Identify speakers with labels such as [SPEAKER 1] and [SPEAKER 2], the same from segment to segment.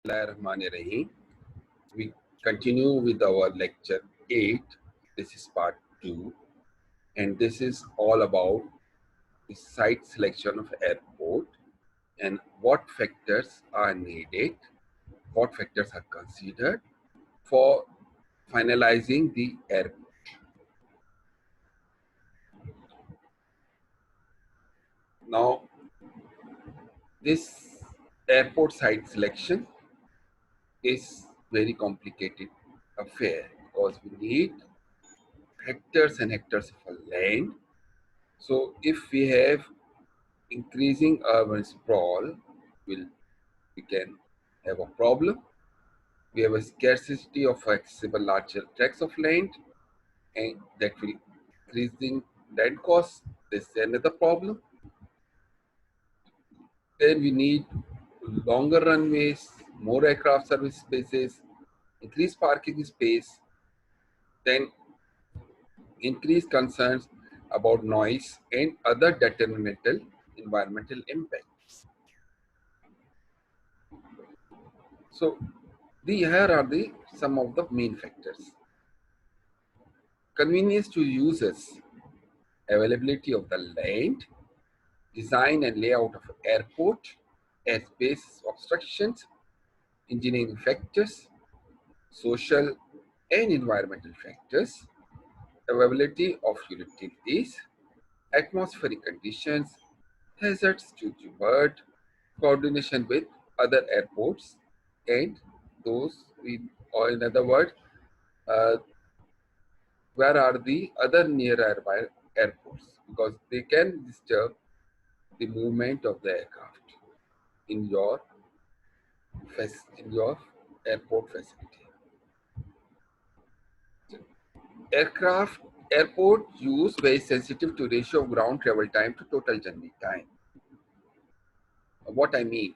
[SPEAKER 1] Bismillahirrahmanirrahim. We continue with our lecture 8. This is part 2, and this is all about the site selection of airport and what factors are needed, what factors are considered for finalizing the airport. Now, this airport site selection is very complicated affair because we need hectares and hectares of land. So if we have increasing urban sprawl, we can have a problem. We have a scarcity of accessible larger tracts of land, and that will increasing land costs. This is another problem. Then we need longer runways, more aircraft service spaces, increased parking space, then increased concerns about noise and other detrimental environmental impacts. So here are the some of the main factors. Convenience to users, availability of the land, design and layout of airport, airspace obstructions, engineering factors, social and environmental factors, availability of utilities, atmospheric conditions, hazards to the bird, coordination with other airports, and those with, or in other words, uh, where are the other nearby airports, because they can disturb the movement of the aircraft in your airport facility. Airport use very sensitive to ratio of ground travel time to total journey time. What I mean,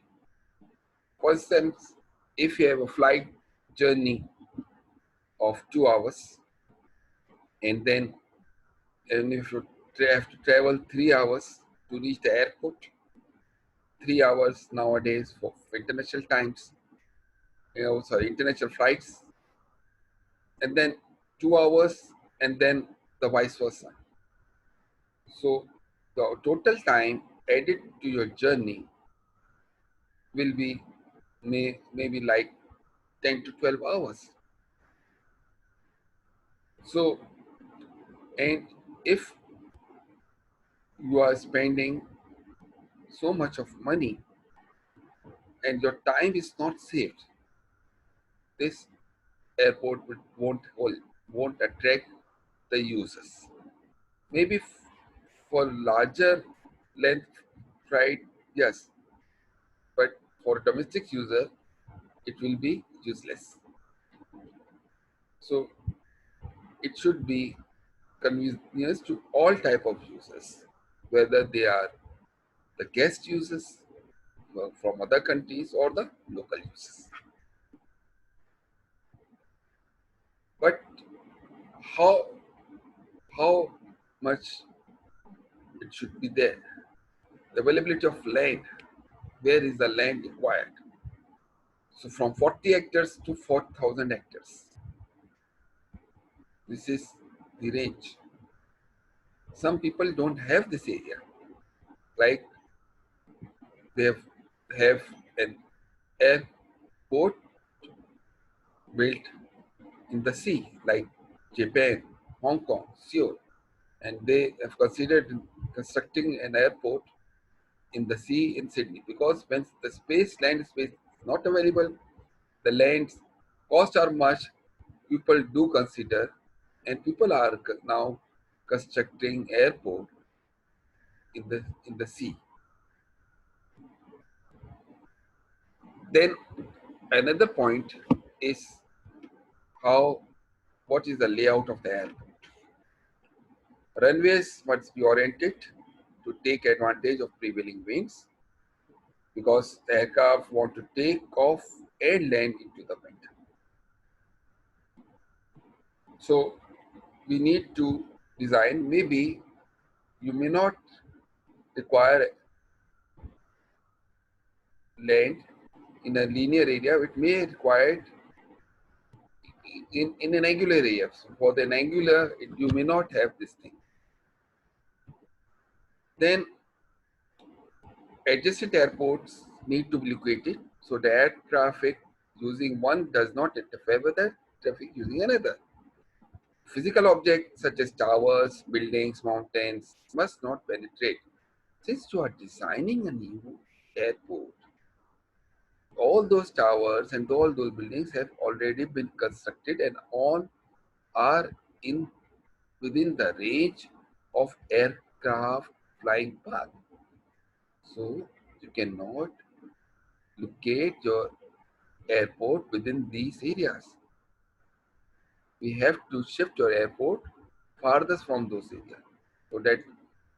[SPEAKER 1] for instance, if you have a flight journey of 2 hours, and if you have to travel 3 hours to reach the airport, 3 hours nowadays for international times, international flights, and then 2 hours, and then the vice versa. So the total time added to your journey will be maybe like 10 to 12 hours. So, and if you are spending so much of money and your time is not saved, this airport won't attract the users. Maybe for larger length flight, yes, but for domestic user, it will be useless. So it should be convenience to all type of users, whether they are the guest users from other countries or the local users. But how how much it should be there? The availability of land. Where is the land required? So from 40 hectares to 4,000 hectares. This is the range. Some people don't have this area. Like they have an airport built in the sea, like Japan, Hong Kong, Seoul, and they have considered constructing an airport in the sea in Sydney, because when the land space is not available, the lands costs are much. People do consider, and people are now constructing airport in the sea. Then another point is what is the layout of the airport. Runways must be oriented to take advantage of prevailing winds, because the aircraft want to take off and land into the wind. So we need to design, maybe you may not require land in a linear area, it may require in an angular area. So for the angular, you may not have this thing. Then adjacent airports need to be located so the air traffic using one does not interfere with the traffic using another. Physical objects such as towers, buildings, mountains must not penetrate. Since you are designing a new airport, all those towers and all those buildings have already been constructed and all are in within the range of aircraft flying path. So you cannot locate your airport within these areas. We have to shift your airport farthest from those areas so that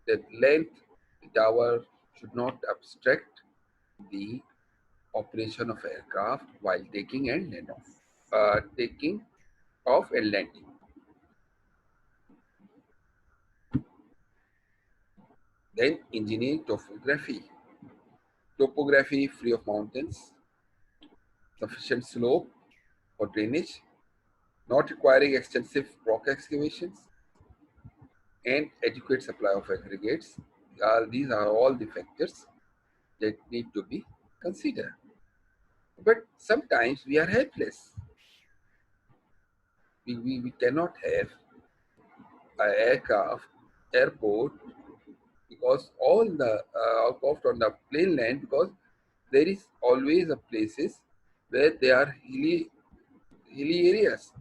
[SPEAKER 1] the length the tower should not obstruct the operation of aircraft while taking and land off, taking off and landing. Then engineering topography free of mountains, sufficient slope for drainage, not requiring extensive rock excavations, and adequate supply of aggregates. These are all the factors that need to be considered. But sometimes we are helpless. We cannot have an airport, because all the aircraft on the plain land, because there is always a places where there are hilly areas,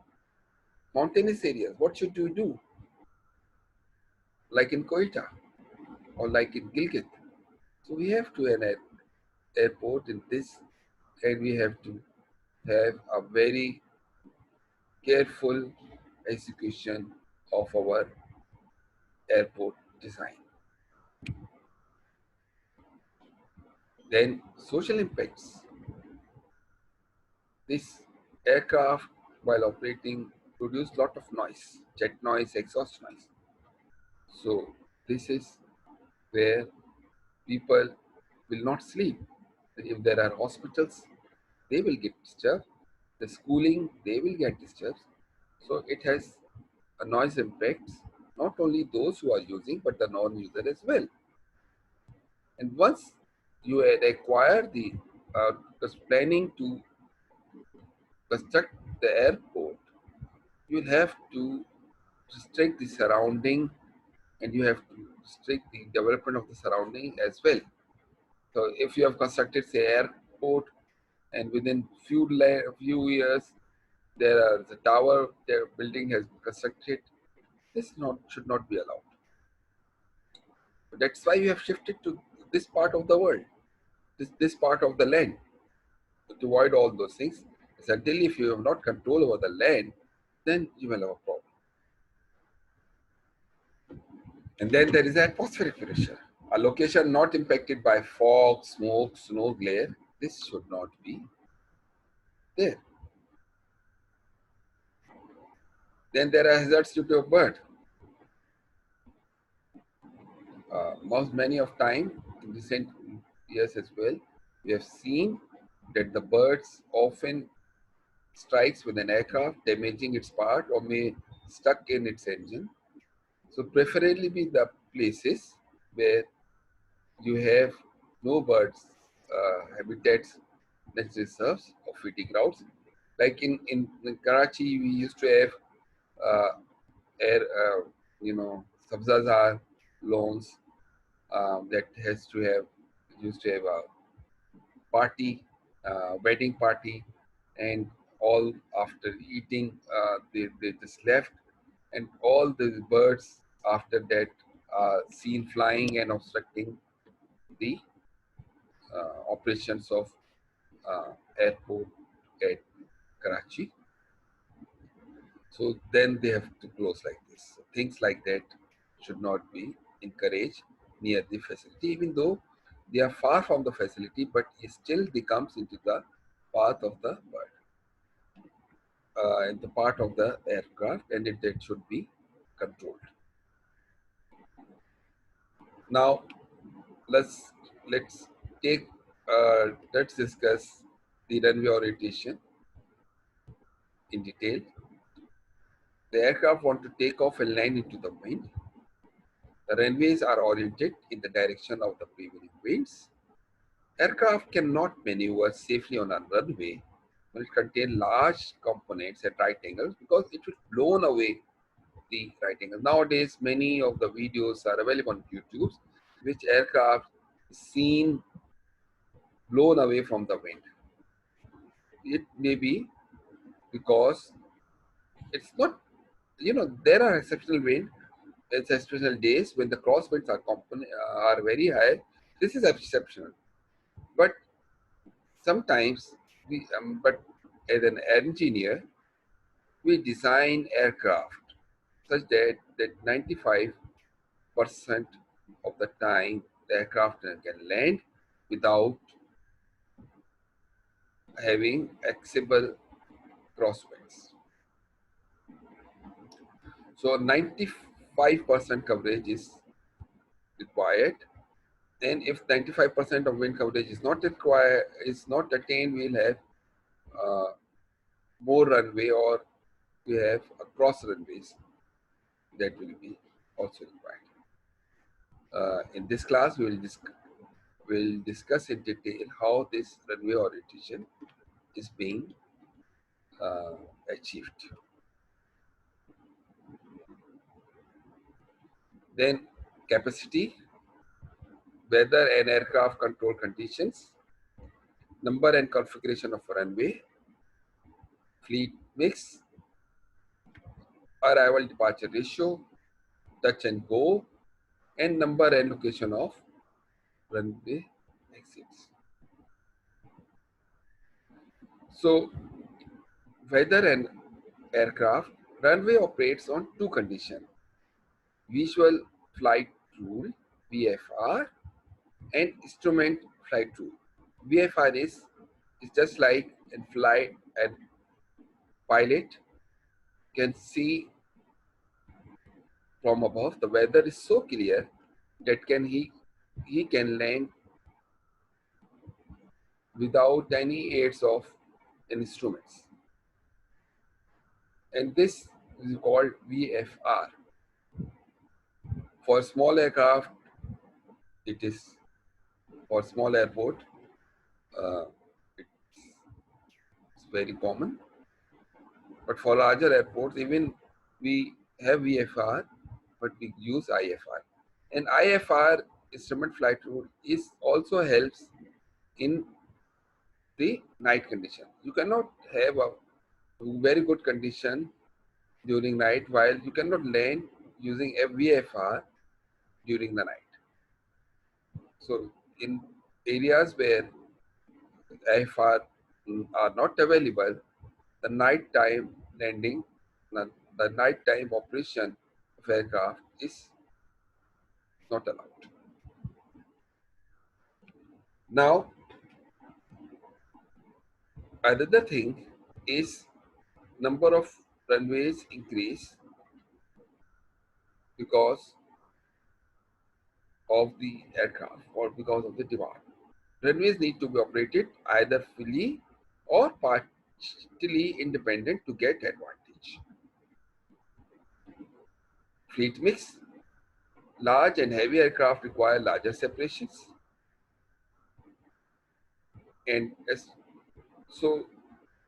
[SPEAKER 1] mountainous areas. What should you do? Like in Koita or like in Gilgit. So we have to have an airport in this, and we have to have a very careful execution of our airport design. Then social impacts. This aircraft, while operating, produce lot of noise, jet noise, exhaust noise. So this is where people will not sleep. If there are hospitals, they will get disturbed. The schooling, they will get disturbed. So it has a noise impacts, not only those who are using, but the non-user as well. And once you acquire the planning to construct the airport, you'll have to restrict the surrounding, and you have to restrict the development of the surrounding as well. So if you have constructed, say, airport, and within few years there are the tower, their building has been constructed, this should not be allowed. That's why you have shifted to this part of the world, this part of the land, to avoid all those things. Certainly, if you have not control over the land, then you will have a problem. And then there is atmospheric pressure. A location not impacted by fog, smoke, snow glare, this should not be there. Then there are hazards due to a bird. Many of time in recent years as well, we have seen that the birds often strikes with an aircraft, damaging its part or may stuck in its engine. So preferably be the places where you have no birds habitats, natural reserves or feeding grounds. Like in Karachi, we used to have uh, air, Sabzazar lawns that used to have a party, wedding party, and all after eating, they just left, and all the birds after that are seen flying and obstructing the operations of airport at Karachi. So then they have to close like this. So things like that should not be encouraged near the facility, even though they are far from the facility, but it still they comes into the path of the bird, in the part of the aircraft, and that should be controlled. Now let's take let's discuss the runway orientation in detail. The aircraft want to take off and land into the wind. The runways are oriented in the direction of the prevailing winds. Aircraft cannot maneuver safely on a runway when it contains large components at right angles because it will blown away the right angle. Nowadays, many of the videos are available on YouTube, which aircraft is seen blown away from the wind. It may be because it's not, there are exceptional wind, it's exceptional days when the crosswinds are very high. This is exceptional, but sometimes but as an engineer, we design aircraft such that 95% of the time the aircraft can land without having accessible crosswinds. So 95% coverage is required, and if 95% of wind coverage is not attained, we'll have uh, more runway, or we have cross runways that will be also required. In this class, we'll discuss in detail how this runway orientation is being uh, achieved. Then capacity, weather and aircraft control conditions, number and configuration of runway, fleet mix, arrival departure ratio, touch and go, and number and location of runway exits. So weather and aircraft, runway operates on two conditions: visual flight rule VFR and instrument flight rule. VFR is just like in flight, and pilot can see from above. The weather is so clear that he can land without any aids of instruments, and this is called VFR. For small aircraft, it is for small airport. It's very common, but for larger airports, even we have VFR, but we use IFR. And IFR, instrument flight rule, is also helps in the night condition. You cannot have a very good condition during night, while you cannot land using a VFR during the night. So in areas where IFR are not available, the nighttime landing, the nighttime operation of aircraft is not allowed. Now, another thing is number of runways increase because of the aircraft or because of the demand. Runways need to be operated either fully or partially independent to get advantage. Fleet mix, large and heavy aircraft require larger separations, and so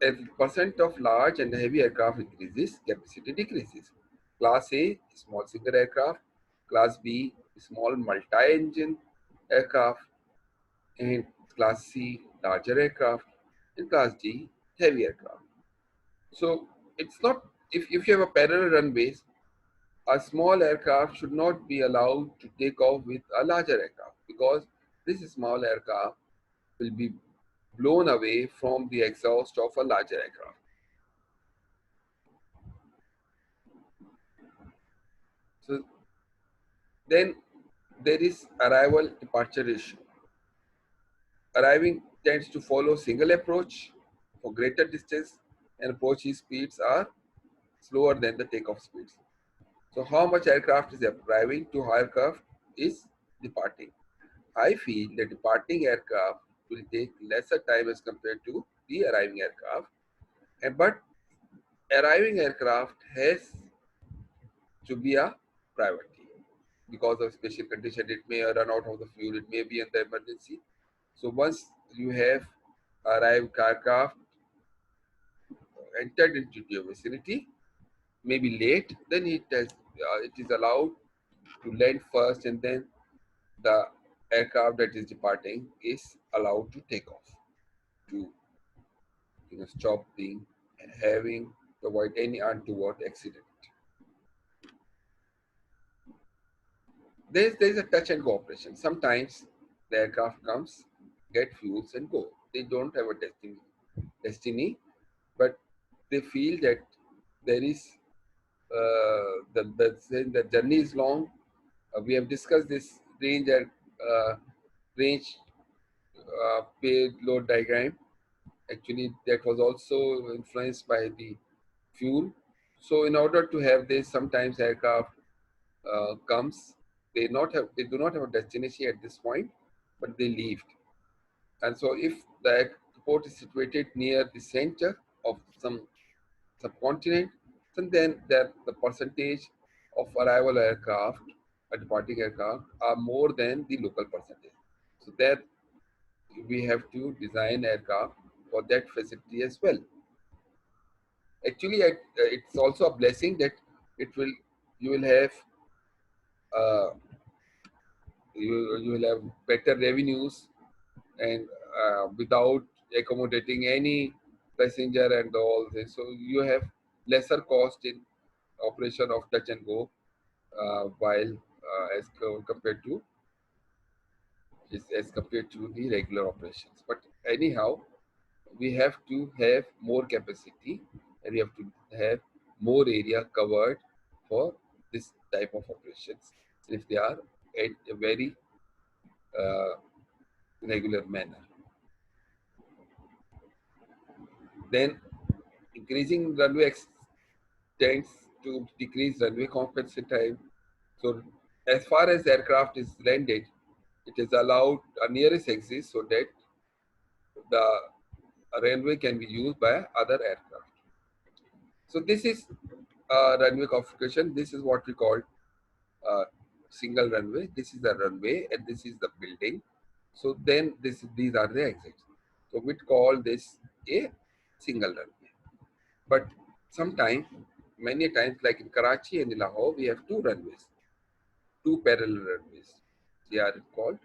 [SPEAKER 1] as the percent of large and heavy aircraft increases, capacity decreases. Class A, small single aircraft; Class B, small multi-engine aircraft; and Class C, larger aircraft; and Class D, heavy aircraft. So it's not, if you have a parallel runways, a small aircraft should not be allowed to take off with a larger aircraft, because this small aircraft will be blown away from the exhaust of a larger aircraft. So then there is arrival departure ratio. Arriving tends to follow single approach for greater distance, and approach speeds are slower than the takeoff speeds. So how much aircraft is arriving to how aircraft is departing? I feel the departing aircraft will take lesser time as compared to the arriving aircraft. But arriving aircraft has to be a priority because of special condition. It may run out of the fuel, it may be in the emergency. So once you have arrived aircraft entered into your vicinity, maybe late, then it is allowed to land first, and then the aircraft that is departing is allowed to take off to stop being having to avoid any untoward accident. There is a touch and go operation. Sometimes the aircraft comes, get fuels and go. They don't have a destiny, but they feel that there is the journey is long. We have discussed this range payload diagram. Actually, that was also influenced by the fuel. So, in order to have this, sometimes aircraft comes. They do not have a destination at this point, but they leave. And so, if the airport is situated near the center of some subcontinent, then the percentage of arrival aircraft, departing aircraft, are more than the local percentage. So that we have to design aircraft for that facility as well. Actually, it's also a blessing that it will you will have uh, you will have better revenues and without accommodating any passenger and all this. So you have lesser cost in operation of touch and go while as compared to the regular operations. But anyhow, we have to have more capacity and we have to have more area covered for this type of operations if they are at a very uh, regular manner. Then increasing runway tends to decrease runway compensation time. So as far as aircraft is landed, it is allowed a nearest exit so that the railway can be used by other aircraft. So this is runway configuration. This is what we call single runway. This is the runway and this is the building. So then these are the exits. So we call this a single runway. But sometimes, many times, like in Karachi and in Lahore, we have two runways, two parallel runways. They are called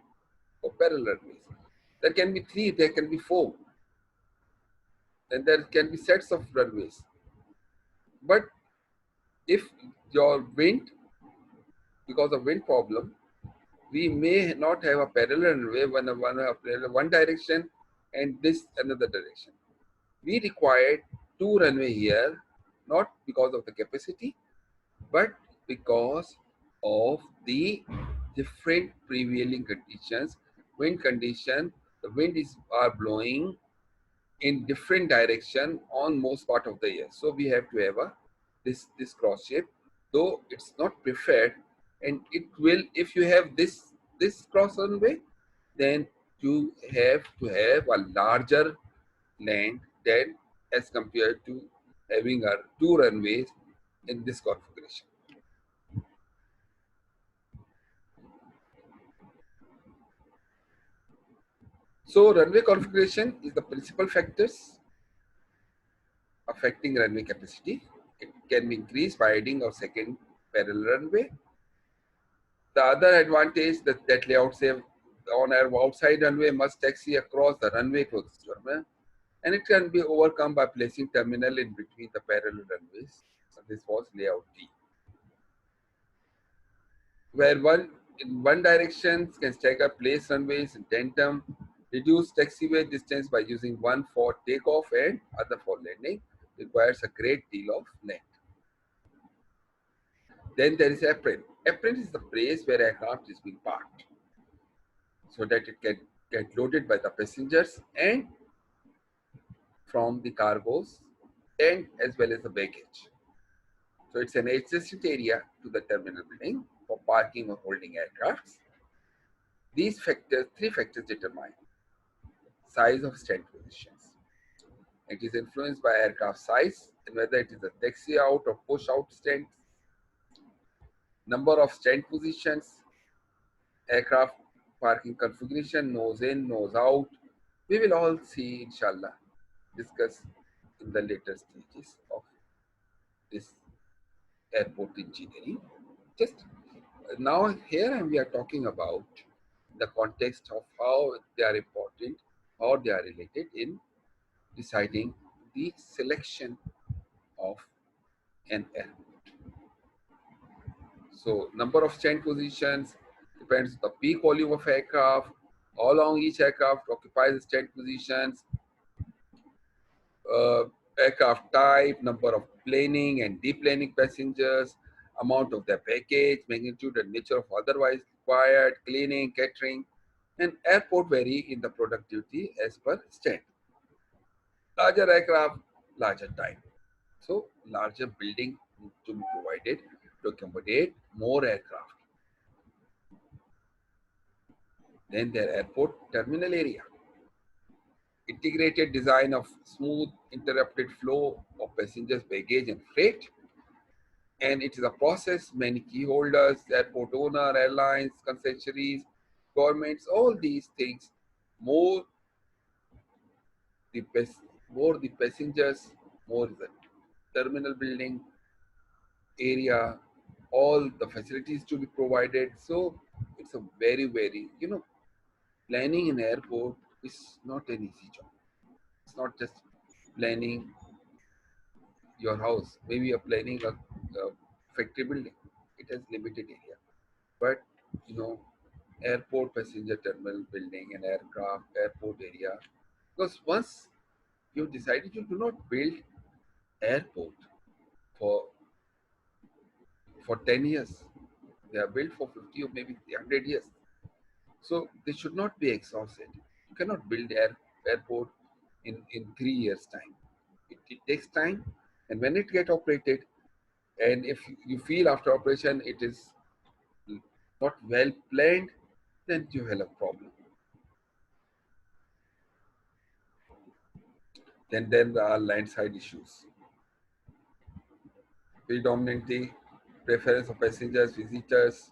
[SPEAKER 1] parallel runways. There can be three, there can be four, and there can be sets of runways. But if your wind, because of wind problem, we may not have a parallel runway, one direction and this another direction. We required two runway here, not because of the capacity, but because of the different prevailing conditions, wind condition. The wind are blowing in different direction on most part of the year. So we have to have this cross shape, though it's not preferred, and it will, if you have this cross runway, then you have to have a larger land than as compared to having two runways in this configuration. So runway configuration is the principal factors affecting runway capacity. It can be increased by adding a second parallel runway. The other advantage that layout say on our outside runway must taxi across the runway closest terminal, and it can be overcome by placing terminal in between the parallel runways. So this was layout D, where in one direction can stagger place runways in tandem, reduce taxiway distance by using one for takeoff and other for landing, requires a great deal of land. Then there is apron. Apron is the place where aircraft is being parked so that it can get loaded by the passengers and from the cargoes and as well as the baggage. So it's an adjacent area to the terminal building for parking or holding aircrafts. These factors, three factors determine size of stand positions. It is influenced by aircraft size and whether it is a taxi out or push out stand, number of stand positions, aircraft parking configuration, nose in, nose out. We will all see, inshallah, discuss in the later stages of this airport engineering. Just now, here we are talking about the context of how they are important, how they are related in deciding the selection of an airport. So, number of stand positions depends on the peak volume of aircraft, how long each aircraft occupies stand positions, uh, aircraft type, number of planing and deplaning passengers, amount of their package, magnitude and nature of otherwise required, cleaning, catering, and airport vary in the productivity as per stand. Larger aircraft, larger time. So larger building need to be provided to accommodate more aircraft. Then their airport terminal area. Integrated design of smooth interrupted flow of passengers, baggage and freight. And it is a process many key holders, airport owner, airlines, concessionaries, governments, all these things, more the more the passengers, more the terminal building area, all the facilities to be provided. So it's a very, very, planning an airport is not an easy job. It's not just planning your house. Maybe you're planning a factory building. It has limited area. But you know, airport passenger terminal building and aircraft, airport area. Because once you decided you do not build airport for 10 years, they are built for 50 or maybe 100 years. So they should not be exhausted. You cannot build airport in 3 years time. It takes time, and when it get operated, and if you feel after operation it is not well planned, then you will have a problem. Then there are land side issues. Predominantly, preference of passengers, visitors,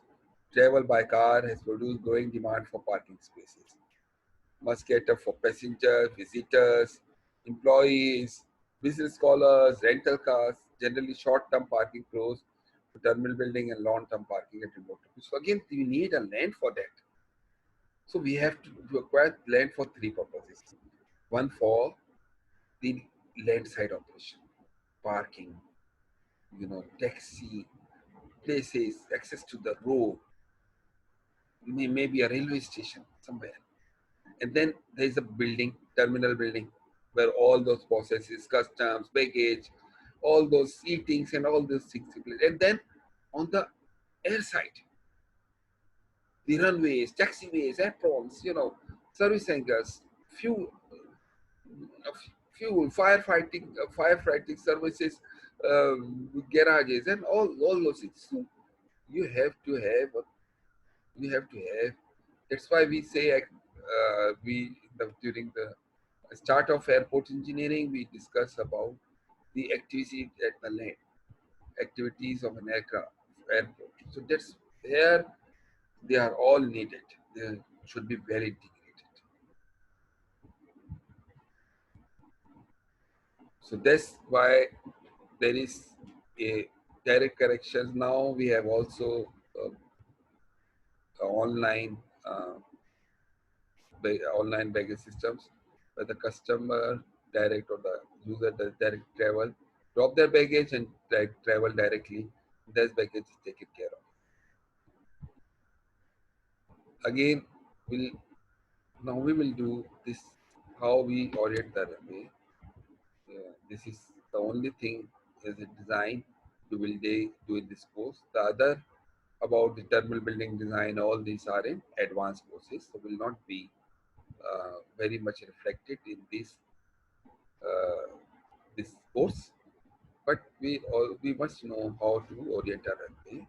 [SPEAKER 1] travel by car has produced growing demand for parking spaces. Must cater for passengers, visitors, employees, business scholars, rental cars, generally short-term parking close to terminal building and long-term parking at remote locations. So again, we need a land for that. So we have to acquire land for three purposes. One for the land side operation, parking, taxi, places, access to the road, maybe a railway station somewhere. And then there is a building, terminal building, where all those processes, customs, baggage, all those eatings and all those things. And then on the air side, the runways, taxiways, aprons, service hangars, firefighting services, garages, and all those things. So you have to have, that's why we say during the start of airport engineering, we discuss about the activities at the land, activities of an airport. So that's there, they are all needed. They should be well integrated. So that's why there is a direct corrections. Now we have also online online baggage systems where the customer direct or the user does direct travel, drop their baggage and travel directly. Their baggage is taken care of. Again, we will do this how we orient the runway. This is the only thing as a design we will do in this course. The other about the terminal building design, all these are in advanced courses, so will not be very much reflected in this course. But we must know how to orient our runway.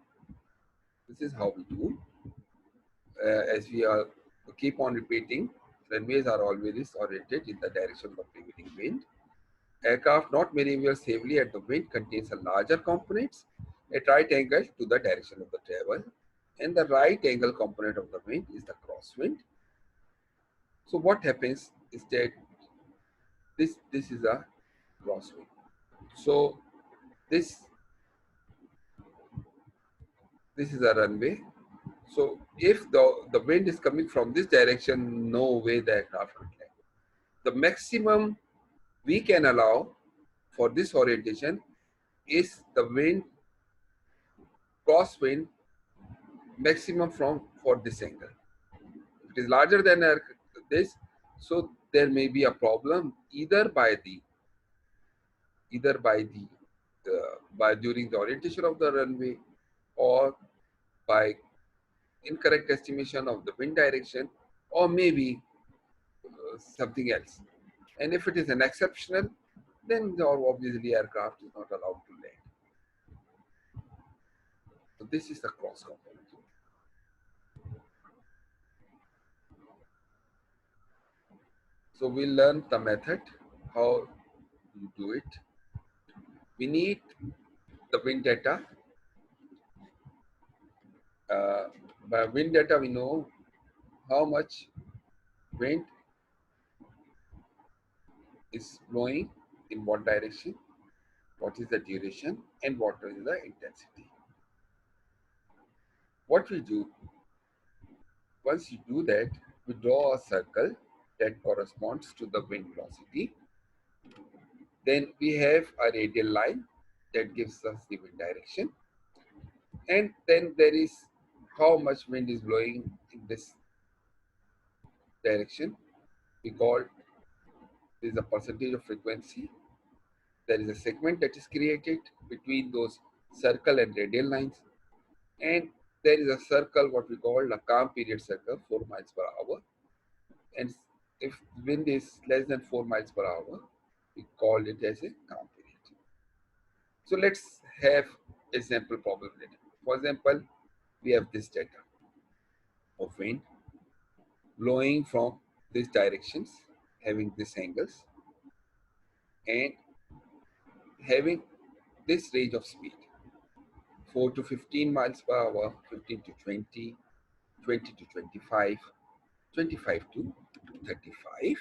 [SPEAKER 1] This is how we do. As we are keep on repeating, runways are always oriented in the direction of prevailing wind. Aircraft not maneuver safely at the wind contains a larger components at right angle to the direction of the travel, and the right angle component of the wind is the crosswind. So what happens is that this is a crosswind. So this this is a runway. So if the wind is coming from this direction, no way the aircraft could land. The maximum we can allow for this orientation is the wind crosswind maximum from for this angle. If it is larger than this, so there may be a problem either by during the orientation of the runway, or by incorrect estimation of the wind direction, or maybe something else. And if it is an exceptional, then obviously aircraft is not allowed to land. So this is the cross component. So we'll learn the method, how you do it. We need the wind data. By wind data, we know how much wind is blowing in what direction, what is the duration, and what is the intensity. What we do, once you do that, we draw a circle that corresponds to the wind velocity. Then we have a radial line that gives us the wind direction. And then there is how much wind is blowing in this direction. We call this a percentage of frequency. There is a segment that is created between those circle and radial lines. And there is a circle, what we call a calm period circle, 4 miles per hour. And if wind is less than 4 miles per hour, we call it as a calm period. So let's have a sample problem data. For example, we have this data of wind blowing from these directions, having these angles, and having this range of speed, 4 to 15 miles per hour, 15 to 20, 20 to 25, 25 to 35.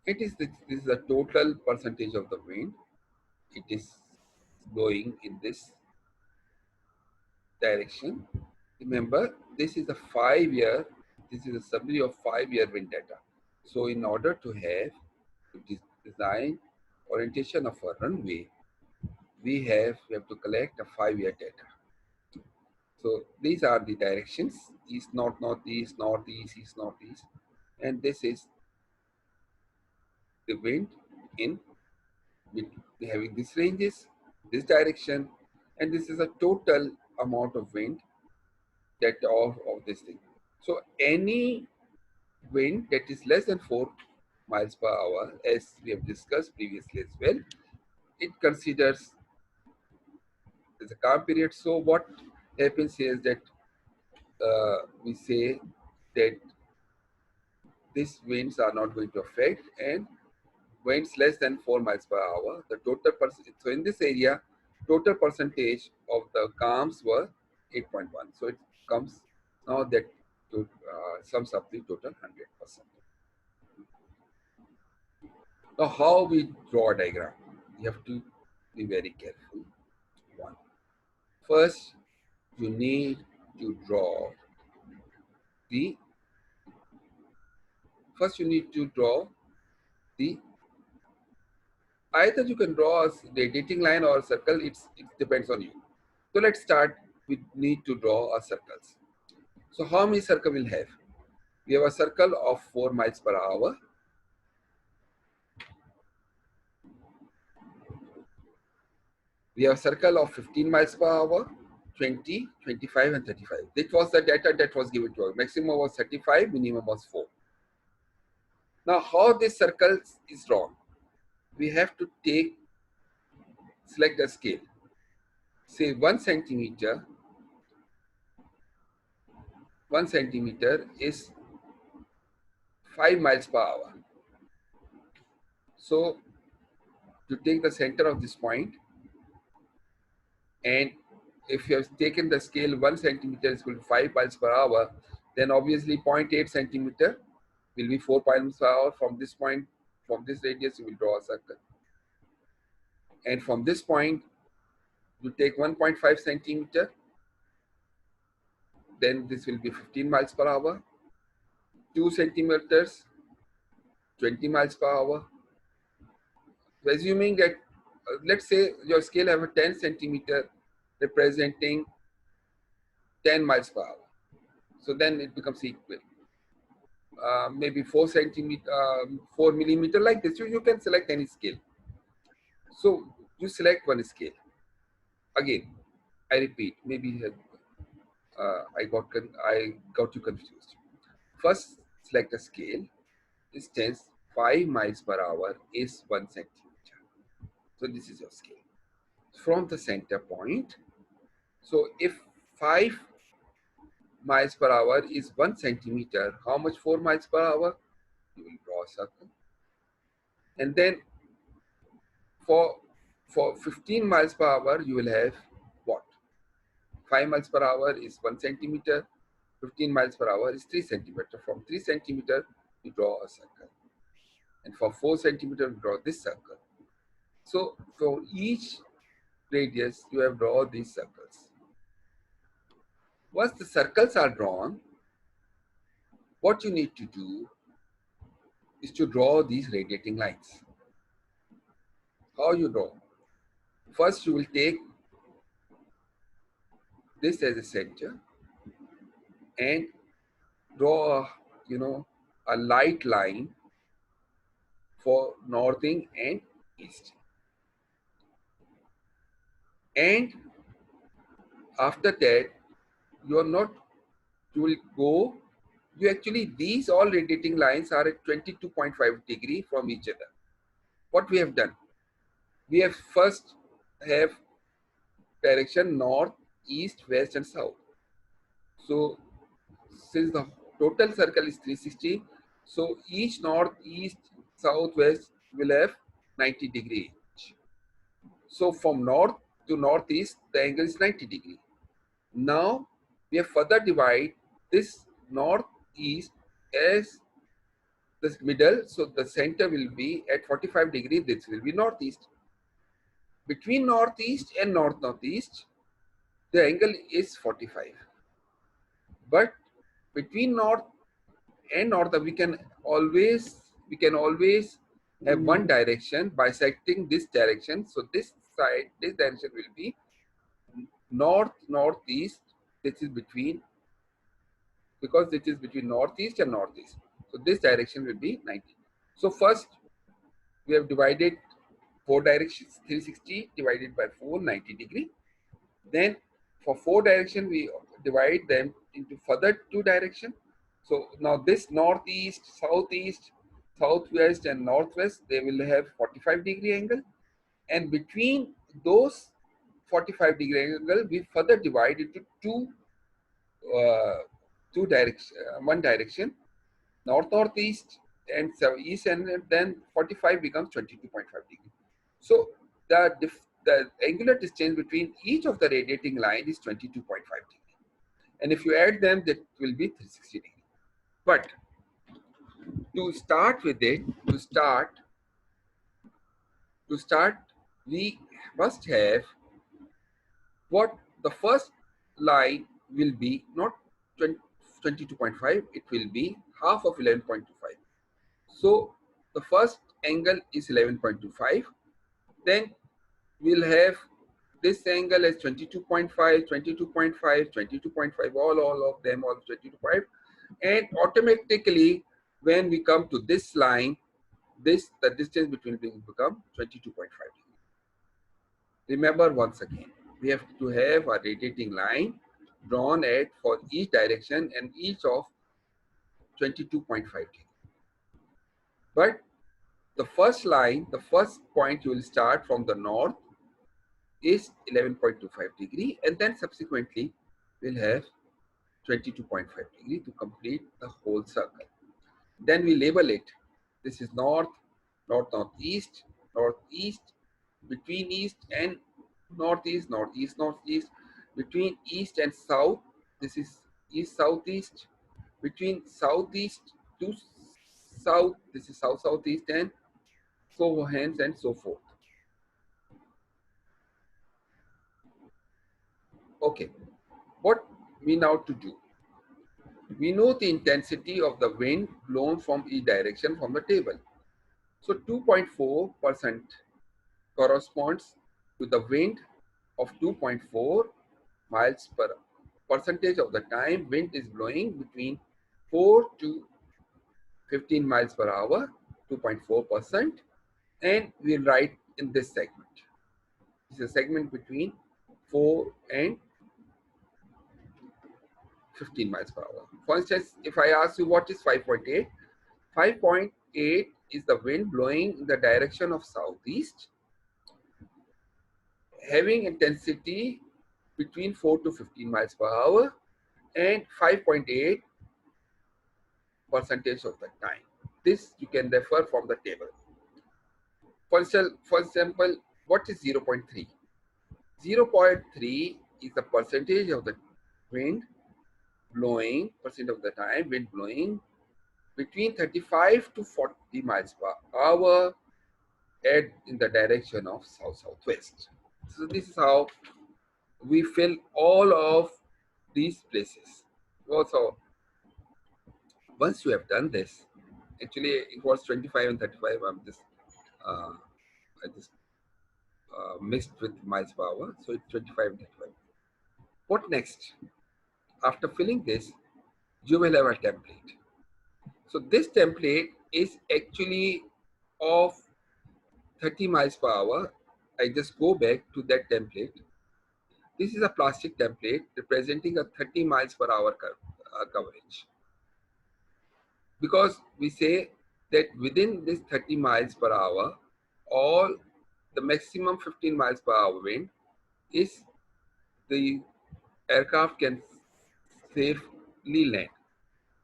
[SPEAKER 1] This is the total percentage of the wind. It is blowing in this direction. Remember, this is a summary of 5-year wind data. So in order to have design orientation of a runway, we have to collect a 5-year data. So these are the directions: east, north, northeast, northeast, east, northeast, and this is the wind in having these ranges, this direction, and this is a total amount of wind that of this thing. So any wind that is less than 4 miles per hour, as we have discussed previously as well, it considers as a calm period. So what happens here is that we say that these winds are not going to affect, and winds less than 4 miles per hour, the total percent. So in this area, total percentage of the calms were 8.1. So it comes now that to sums up the total 100%. Now, how we draw a diagram? You have to be very careful. One, first, you need to draw the. First, you need to draw the. Either you can draw a radiating line or a circle. It depends on you. So let's start. We need to draw a circles. So how many circle will have? We have a circle of 4 miles per hour. We have a circle of 15 miles per hour, 20, 25, and 35. This was the data that was given to us. Maximum was 35, minimum was 4. Now, how this circle is drawn? We have to select a scale. Say 1 centimeter. 1 centimeter is 5 miles per hour. So to take the center of this point, and if you have taken the scale 1 centimeter is equal to 5 miles per hour, then obviously 0.8 centimeter will be 4 miles per hour. From this point, from this radius, you will draw a circle. And from this point, you take 1.5 centimeter, then this will be 15 miles per hour. 2 centimeters, 20 miles per hour. Assuming that, let's say your scale have a 10 centimeter representing 10 miles per hour. So then it becomes equal. Maybe 4 centimeter, 4 millimeter, like this. You can select any scale. So you select one scale. Again, I repeat, maybe I got you confused. First, select a scale. Distance 5 miles per hour is 1 centimeter. So this is your scale. From the center point, so if 5 miles per hour is 1 centimeter, how much 4 miles per hour? You will draw a circle. And then for 15 miles per hour, you will have what? 5 miles per hour is 1 centimeter, 15 miles per hour is 3 centimeter. From 3 centimeter, you draw a circle. And for 4 centimeter, you draw this circle. So for each radius, you have drawn these circles. Once the circles are drawn, what you need to do is to draw these radiating lines. How you draw? First, you will take this as a center and draw, a light line for northing and east. And after that, you will go, these all radiating lines are at 22.5 degree from each other. What we have done? We have first have direction north, east, west, and south. So since the total circle is 360, so each north, east, south, west will have 90 degree each. So from north to northeast, the angle is 90 degree. Now we have further divide this northeast as this middle, so the center will be at 45 degree. This will be northeast. Between northeast and northeast, the angle is 45. But between north and north, we can always have one direction bisecting this direction. So this side, this direction will be northeast. This is between, because this is between northeast and northeast. So this direction will be 90. So first we have divided 4 directions, 360 divided by 4, 90 degree. Then for 4 direction, we divide them into further 2 direction. So now this northeast, southeast, southwest, and northwest, they will have 45 degree angle. And between those 45 degree angle, we further divide into one direction, northeast and east, and then 45 becomes 22.5 degree. So the angular distance between each of the radiating line is 22.5 degree. And if you add them, that will be 360 degree. But to start with it, to start, we must have what the first line will be, not 22.5, it will be half of 11.25. So the first angle is 11.25. Then we'll have this angle as 22.5, 22.5, 22.5, all of them, all 22.5. And automatically, when we come to this line, the distance between them will become 22.5 degrees. Remember once again, we have to have a radiating line drawn for each direction and each of 22.5 degrees. But the first line, the first point you will start from the north is 11.25 degree, and then subsequently we'll have 22.5 degree to complete the whole circle. Then we label it. This is north, northeast, northeast, between east and northeast, northeast, northeast, between east and south, this is east, southeast, between southeast to south, this is south, southeast, and so hence and so forth. Okay, what we now to do? We know the intensity of the wind blown from each direction from the table. So 2.4% corresponds to the wind of 2.4 miles per percentage of the time wind is blowing between 4 to 15 miles per hour, 2.4%, and we'll write in this segment. This is a segment between 4 and 15 miles per hour. For instance, if I ask you what is 5.8, 5.8 is the wind blowing in the direction of southeast, having intensity between 4 to 15 miles per hour, and 5.8 percentage of the time. This you can refer from the table. For example, what is 0.3? 0.3 is the percentage of the wind blowing, percent of the time wind blowing between 35 to 40 miles per hour in the direction of south-southwest. So this is how we fill all of these places. Also, once you have done this, actually it was 25 and 35. I just mixed with miles per hour, so it's 25 and 35. What next? After filling this, you will have a template. So this template is actually of 30 miles per hour. I just go back to that template. This is a plastic template representing a 30 miles per hour coverage. Because we say that within this 30 miles per hour, all the maximum 15 miles per hour wind is the aircraft can safely land.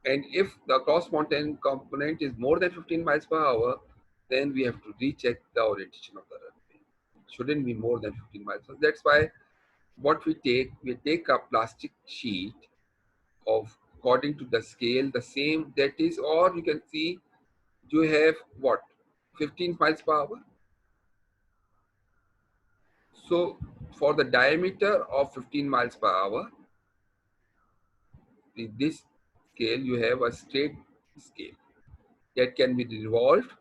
[SPEAKER 1] And if the cross mountain component is more than 15 miles per hour, then we have to recheck the orientation of the runway. Shouldn't be more than 15 miles. So that's why what we take a plastic sheet of according to the scale, the same that is, or you can see you have what, 15 miles per hour. So for the diameter of 15 miles per hour, this scale, you have a straight scale that can be revolved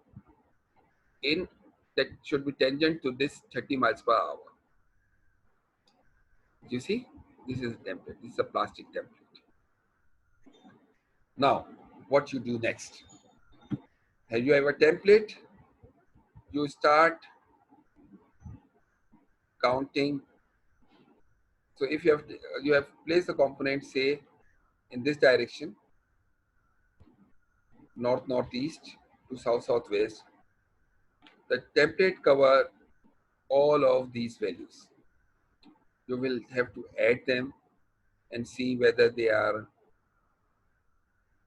[SPEAKER 1] in, that should be tangent to this 30 miles per hour. You see, this is a template. This is a plastic template. Now, what you do next? Have you ever template? You start counting. So if you have placed the component, say in this direction, north northeast to south southwest, the template cover all of these values. You will have to add them and see whether they are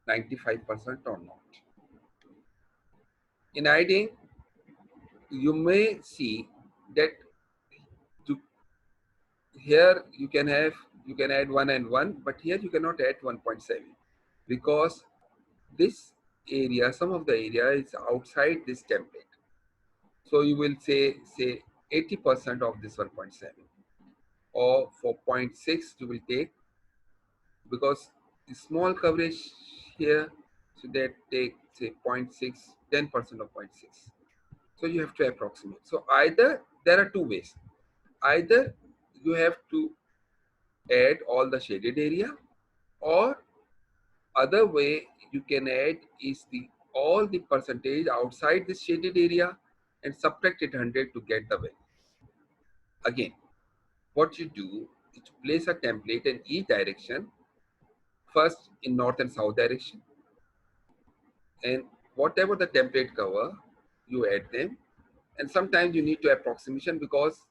[SPEAKER 1] 95% or not. In adding, you may see that here you can add 1 and 1, but here you cannot add 1.7 because this area, some of the area is outside this template. So you will say 80% of this 1.7, or for 0.6 you will take, because the small coverage here, so that take say 0.6, 10% of 0.6. So you have to approximate. So either there are two ways. Either you have to add all the shaded area, or other way you can add is all the percentage outside this shaded area and subtract it 100 to get the value. Again, what you do is to place a template in each direction, first in north and south direction, and whatever the template cover, you add them. And sometimes you need to approximation because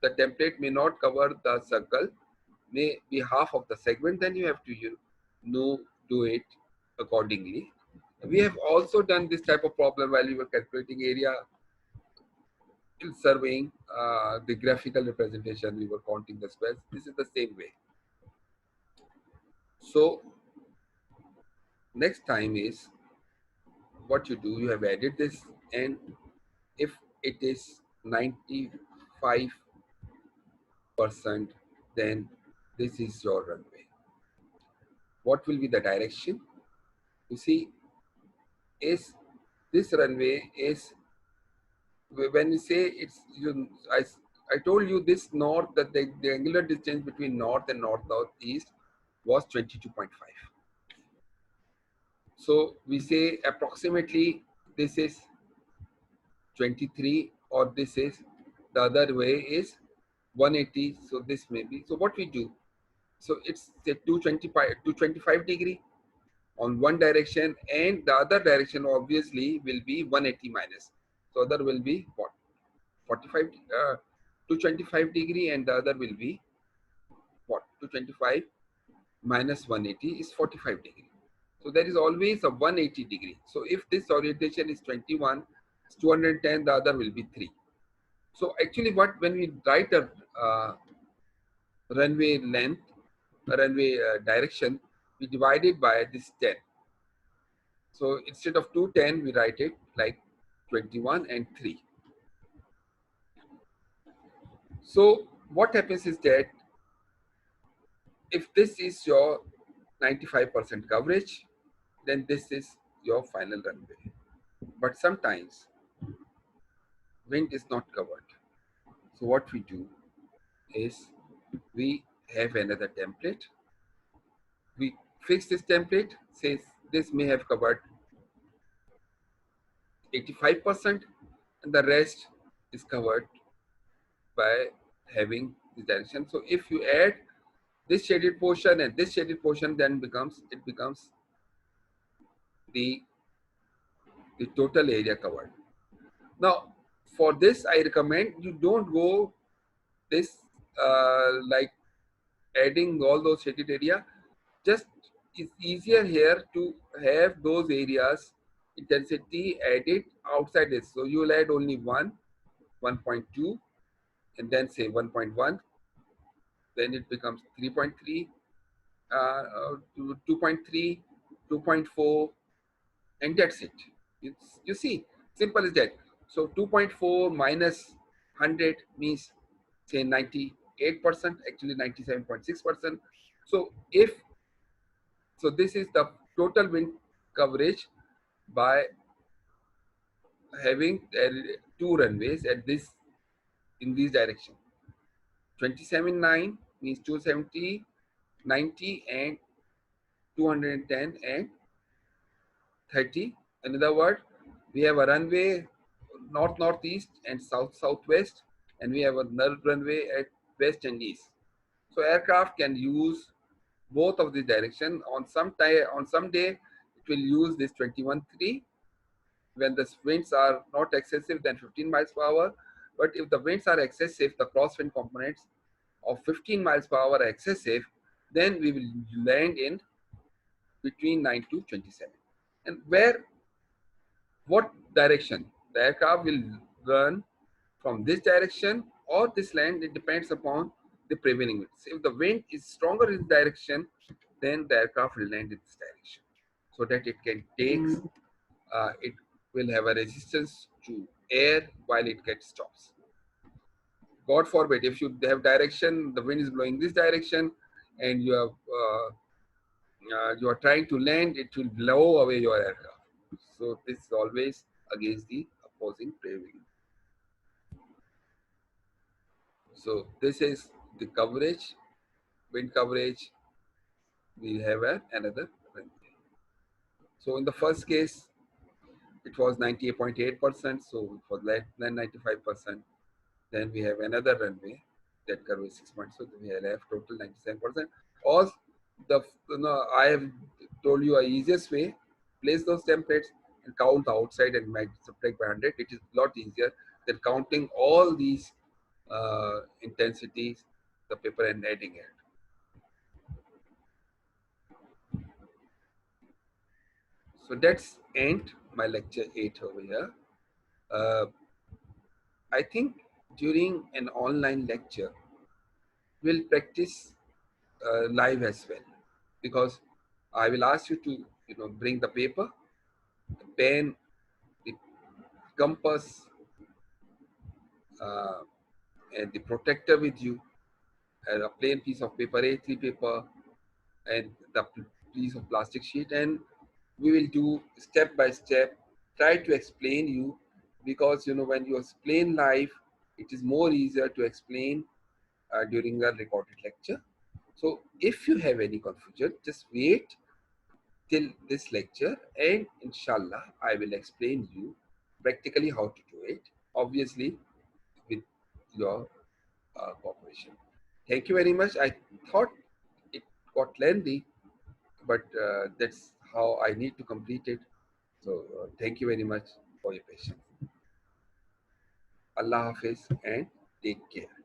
[SPEAKER 1] the template may not cover the circle, may be half of the segment, then you have to do it accordingly. We have also done this type of problem while we were calculating area in surveying, the graphical representation, we were counting the squares. This is the same way. So next time is what you do, you have added this, and if it is 95%, then this is your runway. What will be the direction? You see, is this runway is, when you say it's, I told you this north, that the angular distance between north and northeast was 22.5. So we say approximately this is 23, or this is, the other way is 180. So this may be, so what we do, so it's say 225 degree on one direction, and the other direction obviously will be 180 minus. So other will be what, 45, 225 degree, and the other will be what, 225 minus 180 is 45 degree. So there is always a 180 degree. So if this orientation is 21, it's 210, the other will be 3. So actually what, when we write a runway length, runway direction, we divide it by this 10. So instead of 210, we write it like 21 and 3. So what happens is that if this is your 95% coverage, then this is your final runway. But sometimes wind is not covered. So what we do is we have another template. We fix this template, says this may have covered 85%, and the rest is covered by having this direction. So if you add this shaded portion and this shaded portion, then it becomes the total area covered. Now for this, I recommend you don't go this like adding all those shaded area. Just, it's easier here to have those areas intensity added outside this. So you will add only 1, 1.2, and then say 1.1, then it becomes 3.3, 2.3, 2.4, and that's it. You see, simple as that. So 2.4 minus 100 means say 98%, actually 97.6%. So this is the total wind coverage by having two runways at this, in this direction. 27.9 means 270, 90, and 210 and 30. In other words, we have a runway north-northeast and south-southwest, and we have another runway at west and east. So aircraft can use both of the direction. On some day, it will use this 21.3. When the winds are not excessive, then 15 miles per hour. But if the winds are excessive, the crosswind components of 15 miles per hour are excessive, then we will land in between 9 to 27. And what direction? The aircraft will run from this direction or this land. It depends upon the prevailing winds. If the wind is stronger in this direction, then the aircraft will land in this direction, so that it can take, it will have a resistance to air while it gets stops. God forbid, if you have direction, the wind is blowing this direction, and you are trying to land, it will blow away your aircraft. So this is always against the opposing prevailing. So this is the coverage, wind coverage. We have another runway. So in the first case, it was 98.8%. So for that, then 95%. Then we have another runway that curve is 6 points. So we have total 97%. Or I have told you a easiest way: place those templates and count the outside and subtract by 100. It is a lot easier than counting all these intensities, the paper, and adding it. So that's end my lecture 8 over here. I think during an online lecture, we'll practice live as well, because I will ask you to bring the paper, the pen, the compass, uh, and the protector with you, and a plain piece of paper, A3 paper, and the piece of plastic sheet, and we will do step by step, try to explain you, because when you explain live, it is more easier to explain during the recorded lecture. So if you have any confusion, just wait till this lecture, and inshallah I will explain you practically how to do it, obviously with your cooperation. Thank you very much. I thought it got lengthy, but that's how I need to complete it. So thank you very much for your patience. Allah Hafiz and take care.